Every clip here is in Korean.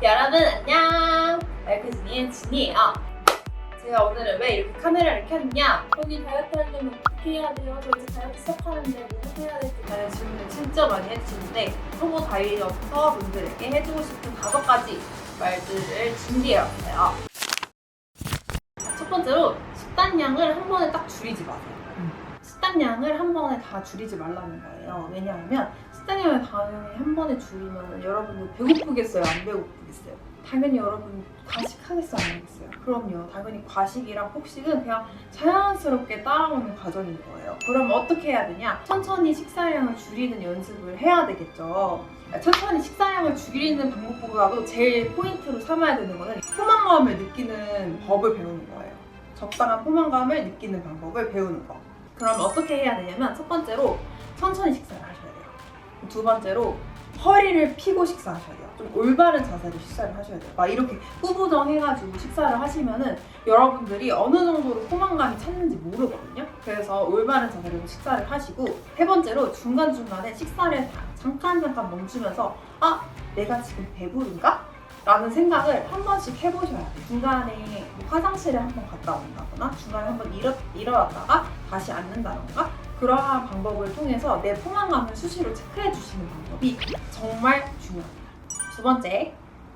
여러분 안녕! 마이크진이의 진이에요. 제가 오늘은 왜 이렇게 카메라를 켰냐? 여기 다이어트 하려면 어떻게 해야 돼요? 저 이제 다이어트 시작하는데 뭐 해야 될지 라는 질문을 진짜 많이 해주시는데 초보 다이어터 분들에게 해주고 싶은 5가지 말들을 준비해왔어요. 첫 번째로 식단량을 한 번에 딱 줄이지 마세요. 식단량을 한 번에 다 줄이지 말라는 거예요. 왜냐하면 식단량을 당연히 한 번에 줄이면 여러분들 배고프겠어요? 안 배고프겠어요? 당연히 여러분 과식하겠어요? 안 하겠어요? 그럼요. 당연히 과식이랑 폭식은 그냥 자연스럽게 따라오는 과정인 거예요. 그럼 어떻게 해야 되냐? 천천히 식사량을 줄이는 연습을 해야 되겠죠. 천천히 식사량을 줄이는 방법보다도 제일 포인트로 삼아야 되는 거는 포만감을 느끼는 법을 배우는 거예요. 적당한 포만감을 느끼는 방법을 배우는 거. 그럼 어떻게 해야 되냐면 첫 번째로 천천히 식사를 하셔야 돼요. 두 번째로 허리를 펴고 식사하셔야 돼요. 좀 올바른 자세로 식사를 하셔야 돼요. 막 이렇게 꾸부정해가지고 식사를 하시면은 여러분들이 어느 정도로 포만감이 찼는지 모르거든요. 그래서 올바른 자세로 식사를 하시고 세 번째로 중간중간에 식사를 잠깐 멈추면서 내가 지금 배부른가? 라는 생각을 한 번씩 해보셔야 돼요. 중간에 화장실에 한번 갔다 온다거나 중간에 한번 일어났다가 다시 앉는다던가 그러한 방법을 통해서 내 포만감을 수시로 체크해 주시는 방법이 정말 중요합니다. 두 번째,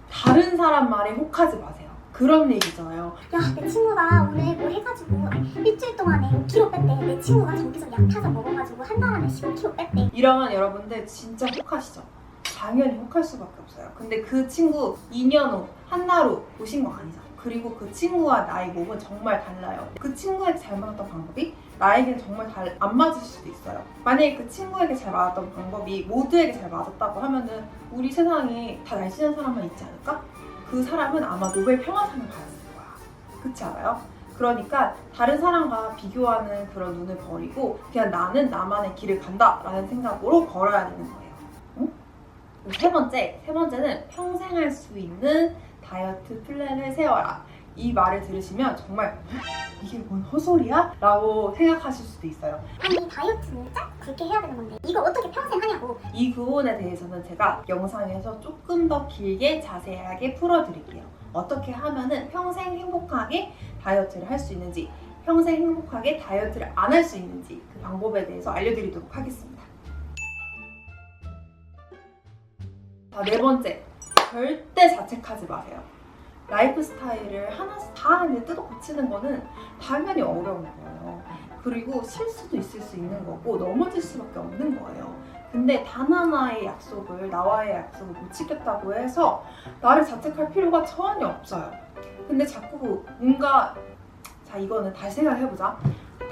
다른 사람 말에 혹하지 마세요. 그런 얘기잖아요. 야, 내 친구가 오늘 뭐 해가지고 일주일 동안에 5kg 뺐대. 내 친구가 저기서 약타서 먹어가지고 한 달 안에 15kg 뺐대. 이러면 여러분들 진짜 혹하시죠? 당연히 혹할 수밖에 없어요. 근데 그 친구 2년 후, 한 달 후 보신 거 아니잖아요. 그리고 그 친구와 나의 몸은 정말 달라요. 그 친구에게 잘 맞았던 방법이 나에게는 정말 안 맞을 수도 있어요. 만약에 그 친구에게 잘 맞았던 방법이 모두에게 잘 맞았다고 하면은 우리 세상에 다 날씬한 사람만 있지 않을까? 그 사람은 아마 노벨 평화상을 받았을 거야. 그렇지 않아요? 그러니까 다른 사람과 비교하는 그런 눈을 버리고 그냥 나는 나만의 길을 간다 라는 생각으로 걸어야 되는 거예요. 응? 세 번째는 평생 할 수 있는 다이어트 플랜을 세워라. 이 말을 들으시면 정말 이게 뭔 헛소리야? 라고 생각하실 수도 있어요. 아니, 다이어트는 짧고 굵게 해야 되는 건데 이거 어떻게 평생 하냐고. 이 부분에 대해서는 제가 영상에서 조금 더 길게 자세하게 풀어드릴게요. 어떻게 하면은 평생 행복하게 다이어트를 할 수 있는지, 평생 행복하게 다이어트를 안 할 수 있는지 그 방법에 대해서 알려드리도록 하겠습니다. 자, 네 번째, 절대 자책하지 마세요. 라이프 스타일을 하나씩 다 하는데 뜯어 고치는 거는 당연히 어려운 거예요. 그리고 실수도 있을 수 있는 거고 넘어질 수밖에 없는 거예요. 근데 단 하나의 약속을, 나와의 약속을 못 지켰다고 해서 나를 자책할 필요가 전혀 없어요. 근데 자꾸 뭔가 이거는 다시 생각해보자.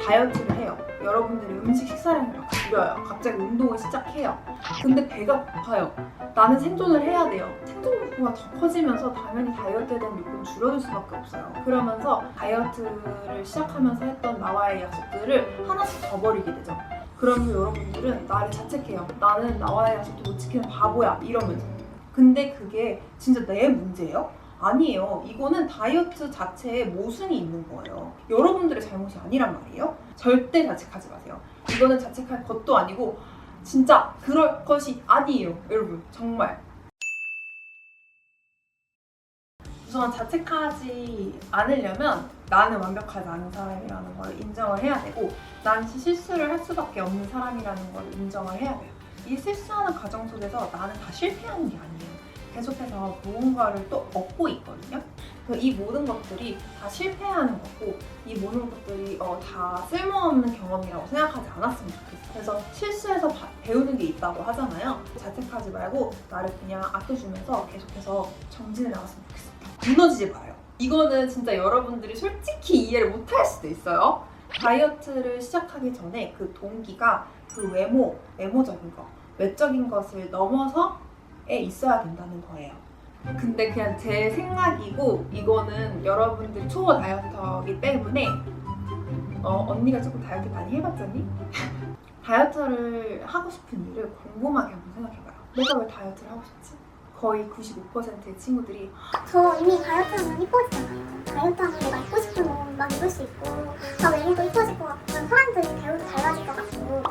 다이어트를 해요. 여러분들이 음식 식사량을 막 줄여요. 갑자기 운동을 시작해요. 근데 배가 고파요. 나는 생존을 해야 돼요. 생존 욕구가 더 커지면서 당연히 다이어트에 대한 욕구는 줄어들 수밖에 없어요. 그러면서 다이어트를 시작하면서 했던 나와의 약속들을 하나씩 더 버리게 되죠. 그러면 여러분들은 나를 자책해요. 나는 나와의 약속도 못 지키는 바보야. 이러면서. 근데 그게 진짜 내 문제예요? 아니에요. 이거는 다이어트 자체에 모순이 있는 거예요. 여러분들의 잘못이 아니란 말이에요. 절대 자책하지 마세요. 이거는 자책할 것도 아니고 진짜 그럴 것이 아니에요. 여러분 정말. 우선 자책하지 않으려면 나는 완벽하지 않은 사람이라는 걸 인정을 해야 되고 난 실수를 할 수밖에 없는 사람이라는 걸 인정을 해야 돼요. 이 실수하는 과정 속에서 나는 다 실패하는 게 아니에요. 계속해서 무언가를 또 얻고 있거든요. 이 모든 것들이 다 실패하는 거고 이 모든 것들이 다 쓸모없는 경험이라고 생각하지 않았으면 좋겠어요. 그래서 실수해서 배우는 게 있다고 하잖아요. 자책하지 말고 나를 그냥 아껴주면서 계속해서 정진해 나갔으면 좋겠습니다. 무너지지 마요. 이거는 진짜 여러분들이 솔직히 이해를 못할 수도 있어요. 다이어트를 시작하기 전에 그 동기가 그 외모적인 거, 외적인 것을 넘어서 있어야 된다는 거예요. 근데 그냥 제 생각이고 이거는 여러분들 초보 다이어터이기 때문에 언니가 조금 다이어트 많이 해봤잖니? 다이어트를 하고 싶은 이유를 곰곰하게 한번 생각해봐요. 내가 왜 다이어트를 하고 싶지? 거의 95%의 친구들이 저 이미 다이어트 하면 이뻐지잖아요. 다이어트 하면 내가 입고 싶은 옷 막 입을 수 있고 나 외모도 이뻐질 것 같고 사람들이 배우도 달라질 것 같고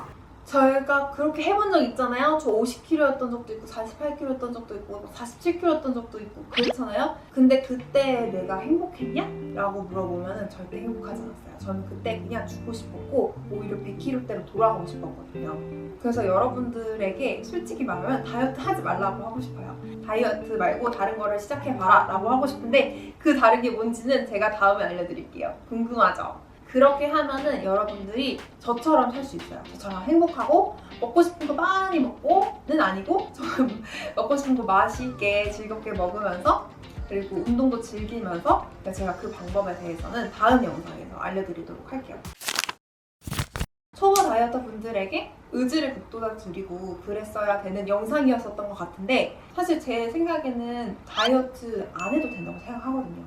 저희가 그렇게 해본 적 있잖아요. 저 50kg였던 적도 있고 48kg였던 적도 있고 47kg였던 적도 있고 그렇잖아요. 근데 그때 내가 행복했냐? 라고 물어보면 절대 행복하지 않았어요. 저는 그때 그냥 죽고 싶었고 오히려 100kg대로 돌아가고 싶었거든요. 그래서 여러분들에게 솔직히 말하면 다이어트 하지 말라고 하고 싶어요. 다이어트 말고 다른 거를 시작해봐라 라고 하고 싶은데 그 다른 게 뭔지는 제가 다음에 알려드릴게요. 궁금하죠? 그렇게 하면은 여러분들이 저처럼 살 수 있어요. 저처럼 행복하고 먹고 싶은 거 많이 먹고는 아니고 먹고 싶은 거 맛있게 즐겁게 먹으면서 그리고 운동도 즐기면서 제가 그 방법에 대해서는 다음 영상에서 알려드리도록 할게요. 초보 다이어터 분들에게 의지를 북돋아 드리고 그랬어야 되는 영상이었었던 것 같은데 사실 제 생각에는 다이어트 안 해도 된다고 생각하거든요.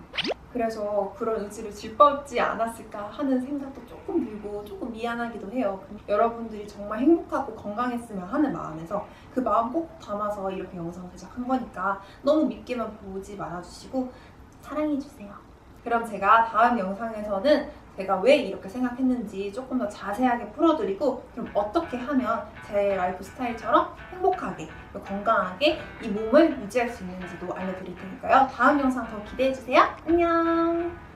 그래서 그런 의지를 질뻔지 않았을까 하는 생각도 조금 들고 조금 미안하기도 해요. 여러분들이 정말 행복하고 건강했으면 하는 마음에서 그 마음 꼭 담아서 이렇게 영상 제작한 거니까 너무 믿기만 보지 말아주시고 사랑해주세요. 그럼 제가 다음 영상에서는 제가 왜 이렇게 생각했는지 조금 더 자세하게 풀어드리고 그럼 어떻게 하면 제 라이프 스타일처럼 행복하게 건강하게 이 몸을 유지할 수 있는지도 알려드릴 테니까요. 다음 영상 더 기대해주세요. 안녕.